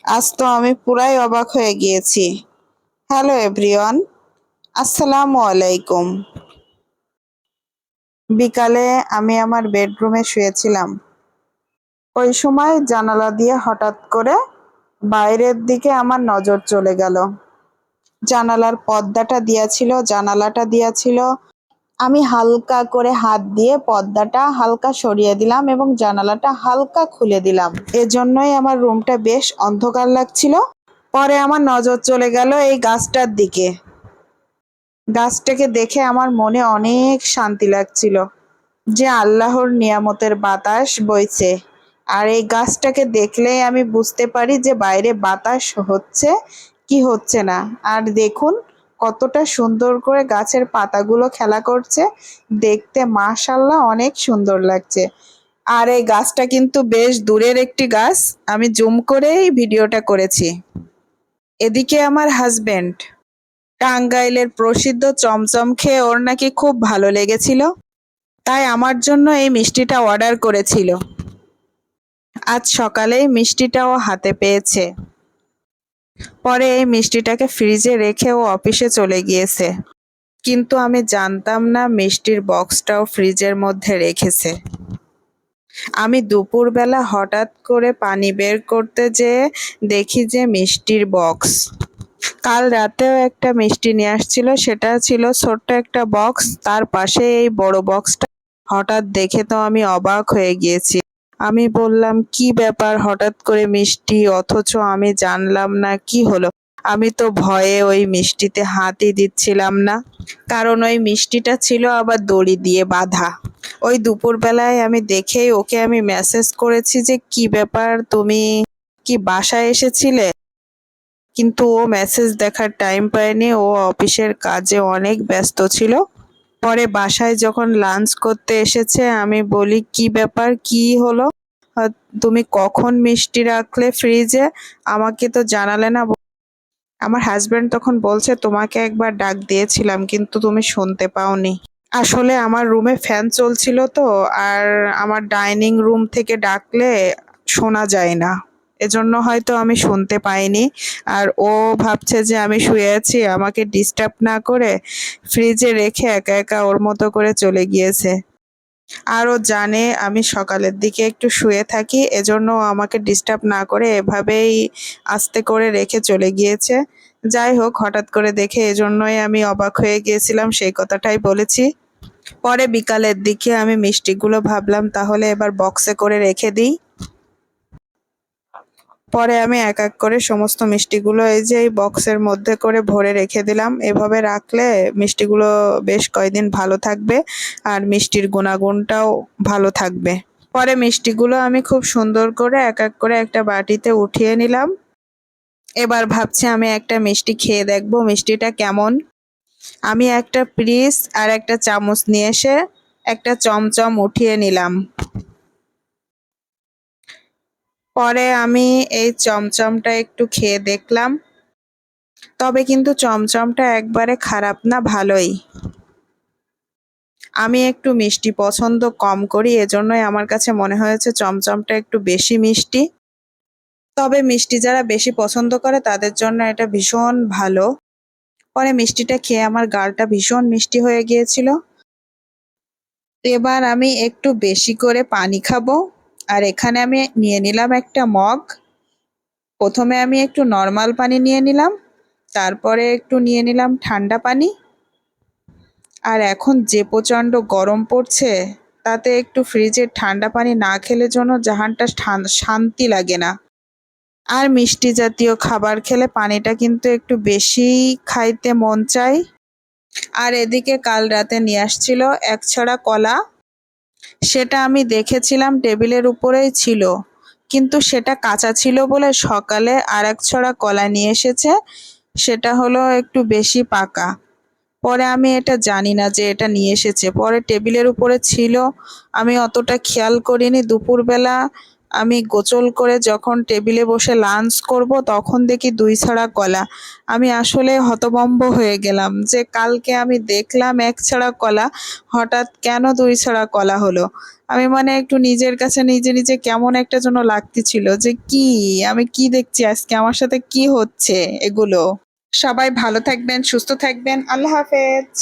আজ তো আমি পুরাই অবাক হয়ে গিয়েছি। হ্যালো এভরিওয়ান, আসসালামু আলাইকুম। বিকালে আমি আমার বেডরুমে শুয়েছিলাম। ওই সময় জানালা দিয়ে হঠাৎ করে বাইরের দিকে আমার নজর চলে গেল। জানালাটা দেয়া ছিল। আমি হালকা করে হাত দিয়ে পর্দাটা হালকা সরিয়ে দিলাম এবং জানালাটা হালকা খুলে দিলাম। এজন্যই আমার রুমটা বেশ অন্ধকার লাগছিল। পরে আমার নজর চলে গেল এই গাছটার দিকে। গাছটাকে দেখে আমার মনে অনেক শান্তি লাগছিল, যে আল্লাহর নিয়ামতের বাতাস বইছে। আর এই গাছটাকে দেখলেই আমি বুঝতে পারি যে বাইরে বাতাস হচ্ছে কি হচ্ছে না। আর দেখুন কতটা সুন্দর করে গাছের পাতাগুলো খেলা করছে, দেখতে মাশাআল্লাহ অনেক সুন্দর লাগছে। আর এই গাছটা কিন্তু বেশ দূরের একটি গাছ, আমি জুম করেই ভিডিওটা করেছি। এদিকে আমার হাজবেন্ড টাঙ্গাইলের প্রসিদ্ধ চমচম খেয়ে ওর নাকি খুব ভালো লেগেছিল, তাই আমার জন্য এই মিষ্টিটা অর্ডার করেছিল। আজ সকালেই মিষ্টিটাও হাতে পেয়েছে। পরে এই মিষ্টিটাকে ফ্রিজে রেখে ও অফিসে চলে গিয়েছে, কিন্তু আমি জানতাম না মিষ্টির বক্সটাও ফ্রিজের মধ্যে রেখেছে। আমি দুপুরবেলা হঠাৎ করে পানি বের করতে যেয়ে দেখি যে মিষ্টির বক্স। কাল রাতেও একটা মিষ্টি নিয়ে আসছিল, সেটা ছিল ছোট্ট একটা বক্স, তার পাশে এই বড় বক্সটা। হঠাৎ দেখে তো আমি অবাক হয়ে গিয়েছি। আমি বললাম, কি ব্যাপার, হঠাৎ করে মিষ্টি, অথচ আমি জানলাম না কি হলো। আমি তো ভয়ে ওই মিষ্টিতে হাতই দিচ্ছিলাম না, কারণ ওই মিষ্টিটা ছিল আবার দড়ি দিয়ে বাঁধা। ওই দুপুরবেলায় আমি দেখেই ওকে আমি মেসেজ করেছি যে কি ব্যাপার, তুমি কি বাসায় এসেছিলে? কিন্তু ও মেসেজ দেখার টাইম পায়নি, ও অফিসের কাজে অনেক ব্যস্ত ছিল। পরে বাসায় যখন লাঞ্চ করতে এসেছে আমি বলি, কি ব্যাপার, কি হলো? আহ, তুমি কখন মিষ্টি রাখলে ফ্রিজে, আমাকে তো জানালে না। আমার হাজবেন্ড তখন বলছে, তোমাকে একবার ডাক দিয়েছিলাম কিন্তু তুমি শুনতে পাওনি। আসলে আমার রুমে ফ্যান চলছিল তো, আর আমার ডাইনিং রুম থেকে ডাকলে শোনা যায় না, এজন্য হয়তো আমি শুনতে পাইনি। আর ও ভাবছে যে আমি শুয়ে আছি, আমাকে ডিস্টার্ব না করে ফ্রিজে রেখে একা একা ওর মতো করে চলে গিয়েছে। আর ও জানে আমি সকালের দিকে একটু শুয়ে থাকি, এজন্য ও আমাকে ডিস্টার্ব না করে এভাবেই আস্তে করে রেখে চলে গিয়েছে। যাই হোক, হঠাৎ করে দেখে এজন্যই আমি অবাক হয়ে গিয়েছিলাম, সেই কথাটাই বলেছি। পরে বিকালের দিকে আমি মিষ্টিগুলো ভাবলাম তাহলে এবার বক্সে করে রেখে দিই। পরে আমি এক এক করে সমস্ত মিষ্টিগুলো এই যে এই বক্সের মধ্যে করে ভরে রেখে দিলাম। এভাবে রাখলে মিষ্টিগুলো বেশ কয়দিন ভালো থাকবে, আর মিষ্টির গুণাগুণটাও ভালো থাকবে। পরে মিষ্টিগুলো আমি খুব সুন্দর করে এক এক করে একটা বাটিতে উঠিয়ে নিলাম। এবার ভাবছি আমি একটা মিষ্টি খেয়ে দেখবো মিষ্টিটা কেমন। আমি একটা পিস আর একটা চামচ নিয়ে এসে একটা চমচম উঠিয়ে নিলাম। পরে আমি এই চমচমটা একটু খেয়ে দেখলাম, তবে কিন্তু চমচমটা একবারে খারাপ না, ভালোই। আমি একটু মিষ্টি পছন্দ কম করি, এজন্যই আমার কাছে মনে হয়েছে চমচমটা একটু বেশি মিষ্টি। তবে মিষ্টি যারা বেশি পছন্দ করে তাদের জন্য এটা ভীষণ ভালো। পরে মিষ্টিটা খেয়ে আমার গালটা ভীষণ মিষ্টি হয়ে গিয়েছিল। এবার আমি একটু বেশি করে পানি খাবো। আর এখানে আমি নিয়ে নিলাম একটা মগ। প্রথমে আমি একটু নর্মাল পানি নিয়ে নিলাম, তারপরে একটু নিয়ে নিলাম ঠান্ডা পানি। আর এখন যে প্রচণ্ড গরম পড়ছে, তাতে একটু ফ্রিজের ঠান্ডা পানি না খেলে যেন জাহানটা শান্তি লাগে না। আর মিষ্টি জাতীয় খাবার খেলে পানিটা কিন্তু একটু বেশিই খাইতে মন চায়। আর এদিকে কাল রাতে নিয়ে আসছিল এক ছড়া কলা। সেটা আমি দেখেছিলাম টেবিলের উপরেই ছিল, কিন্তু সেটা কাঁচা ছিল বলে সকালে আর এক ছড়া কলা নিয়ে এসেছে। সেটা হলো একটু বেশি পাকা। পরে আমি এটা জানি না যে এটা নিয়ে এসেছে, পরে টেবিলের উপরে ছিল, আমি অতটা খেয়াল করিনি। দুপুরবেলা আমি গোসল করে যখন টেবিলে বসে লাঞ্চ করব তখন দেখি 2 ছড়া কলা। আমি আসলে হতভম্ব হয়ে গেলাম যে কালকে আমি দেখলাম 1 ছড়া কলা, হঠাৎ কেন 2 ছড়া কলা হলো? আমি মানে একটু নিজের কাছে নিজে কেমন একটা যেন লাগতেছিল যে আমি কি দেখছি আজকে? আমার সাথে কি হচ্ছে এগুলো? সবাই ভালো থাকবেন, সুস্থ থাকবেন। আল্লাহ হাফেজ।